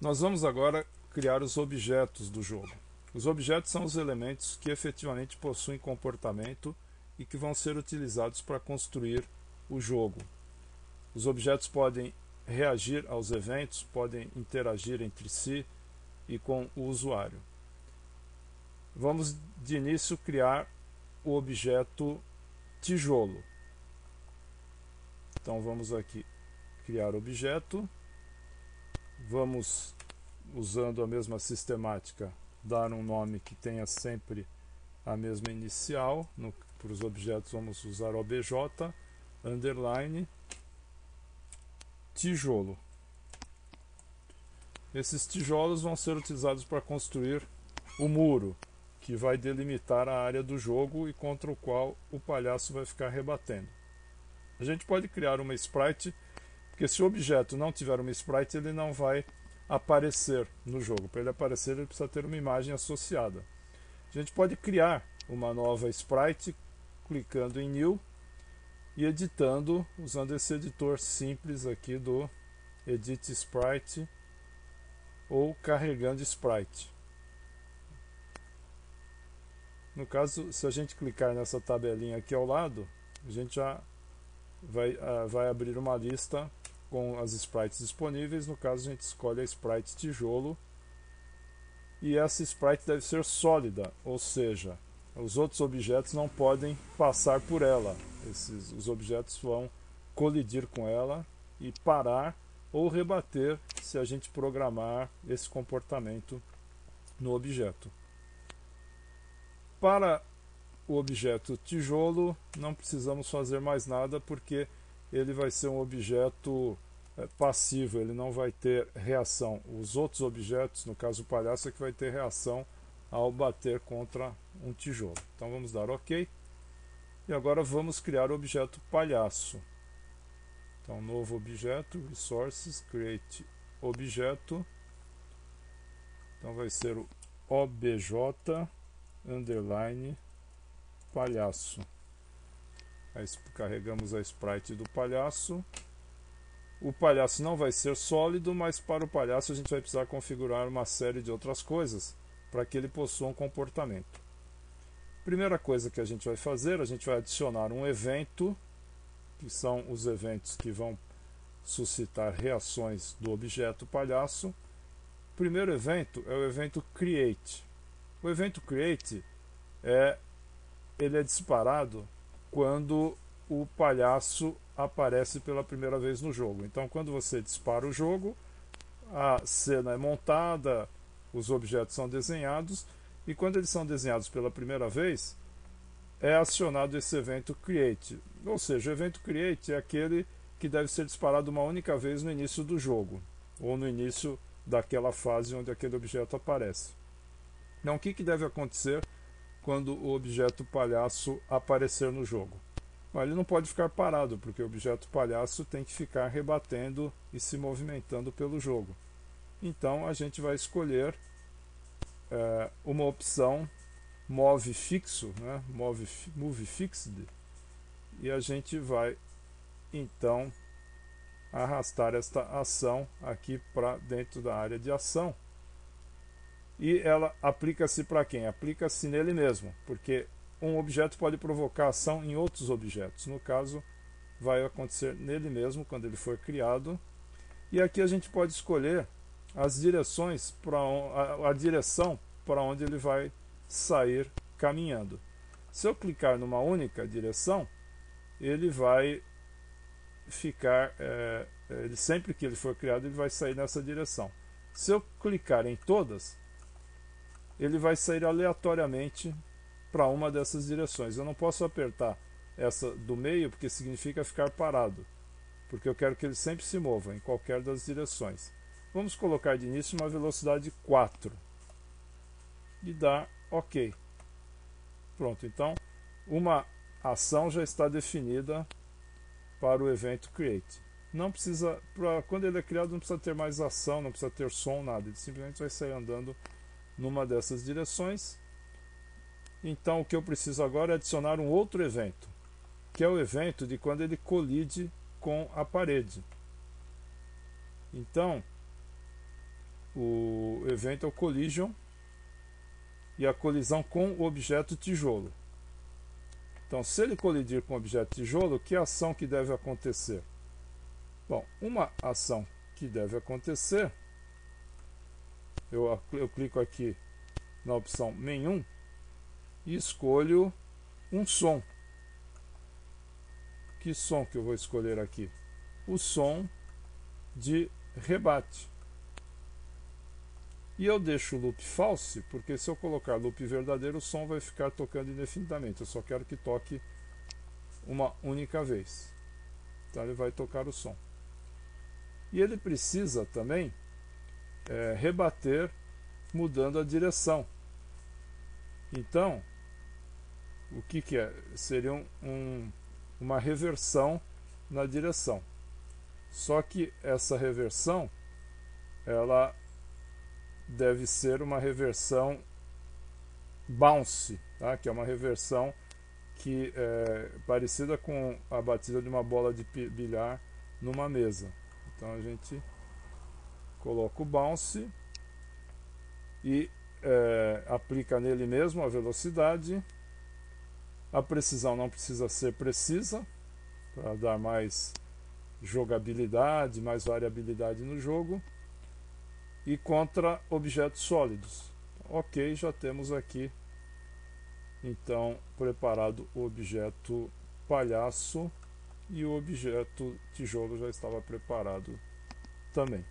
Nós vamos agora criar os objetos do jogo. Os objetos são os elementos que efetivamente possuem comportamento e que vão ser utilizados para construir o jogo. Os objetos podem reagir aos eventos, podem interagir entre si e com o usuário. Vamos de início criar o objeto tijolo. Então vamos aqui criar objeto. Vamos, usando a mesma sistemática, dar um nome que tenha sempre a mesma inicial. Para os objetos vamos usar obj underline tijolo. Esses tijolos vão ser utilizados para construir o muro, que vai delimitar a área do jogo e contra o qual o palhaço vai ficar rebatendo. A gente pode criar uma sprite, porque se o objeto não tiver uma sprite, ele não vai aparecer no jogo. Para ele aparecer, ele precisa ter uma imagem associada. A gente pode criar uma nova sprite clicando em New e editando, usando esse editor simples aqui do Edit Sprite ou carregando Sprite. No caso, se a gente clicar nessa tabelinha aqui ao lado, a gente já vai abrir uma lista com as sprites disponíveis. No caso, a gente escolhe a sprite tijolo e essa sprite deve ser sólida, ou seja, os outros objetos não podem passar por ela. Os objetos vão colidir com ela e parar ou rebater se a gente programar esse comportamento no objeto. Para o objeto tijolo não precisamos fazer mais nada, porque ele vai ser um objeto passivo, ele não vai ter reação. Os outros objetos, no caso o palhaço, é que vai ter reação ao bater contra um tijolo. Então vamos dar OK. E agora vamos criar o objeto palhaço. Então novo objeto, resources, create objeto. Então vai ser o obj underline palhaço. Aí carregamos a sprite do palhaço. O palhaço não vai ser sólido, mas para o palhaço a gente vai precisar configurar uma série de outras coisas para que ele possua um comportamento. Primeira coisa que a gente vai fazer, a gente vai adicionar um evento, que são os eventos que vão suscitar reações do objeto palhaço. O primeiro evento é o evento create. O evento create ele é disparado quando o palhaço aparece pela primeira vez no jogo. Então, quando você dispara o jogo, a cena é montada, os objetos são desenhados, e quando eles são desenhados pela primeira vez, é acionado esse evento create. Ou seja, o evento create é aquele que deve ser disparado uma única vez no início do jogo, ou no início daquela fase onde aquele objeto aparece. Então, o que deve acontecer quando o objeto palhaço aparecer no jogo? Bom, ele não pode ficar parado, porque o objeto palhaço tem que ficar rebatendo e se movimentando pelo jogo. Então a gente vai escolher uma opção move fixo, né? Move fixed, e a gente vai então arrastar esta ação aqui para dentro da área de ação. E ela aplica-se para quem? Aplica-se nele mesmo, porque um objeto pode provocar ação em outros objetos. No caso, vai acontecer nele mesmo quando ele for criado. E aqui a gente pode escolher as direções, a direção para onde ele vai sair caminhando. Se eu clicar numa única direção, ele vai ficar, sempre que ele for criado, ele vai sair nessa direção. Se eu clicar em todas, ele vai sair aleatoriamente para uma dessas direções. Eu não posso apertar essa do meio, porque significa ficar parado, porque eu quero que ele sempre se mova em qualquer das direções. Vamos colocar de início uma velocidade 4 e dar OK. Pronto, então uma ação já está definida para o evento create. Não precisa, quando ele é criado, não precisa ter mais ação, não precisa ter som, nada. Ele simplesmente vai sair andando numa dessas direções. Então o que eu preciso agora é adicionar um outro evento, que é o evento de quando ele colide com a parede. Então o evento é o collision e a colisão com o objeto tijolo. Então, se ele colidir com o objeto tijolo, que ação que deve acontecer? Bom, uma ação que deve acontecer, eu clico aqui na opção Menu e escolho um som. Que som que eu vou escolher aqui? O som de rebate. E eu deixo o loop false, porque se eu colocar loop verdadeiro, o som vai ficar tocando indefinidamente. Eu só quero que toque uma única vez. Então ele vai tocar o som. E ele precisa também rebater mudando a direção. Então, o que é? Seria uma reversão na direção. Só que essa reversão, ela deve ser uma reversão bounce, tá? Que é uma reversão que é parecida com a batida de uma bola de bilhar numa mesa. Então a gente coloca o bounce e aplica nele mesmo a velocidade. A precisão não precisa ser precisa, para dar mais jogabilidade, mais variabilidade no jogo. E contra objetos sólidos. Ok, já temos aqui então preparado o objeto palhaço e o objeto tijolo já estava preparado também.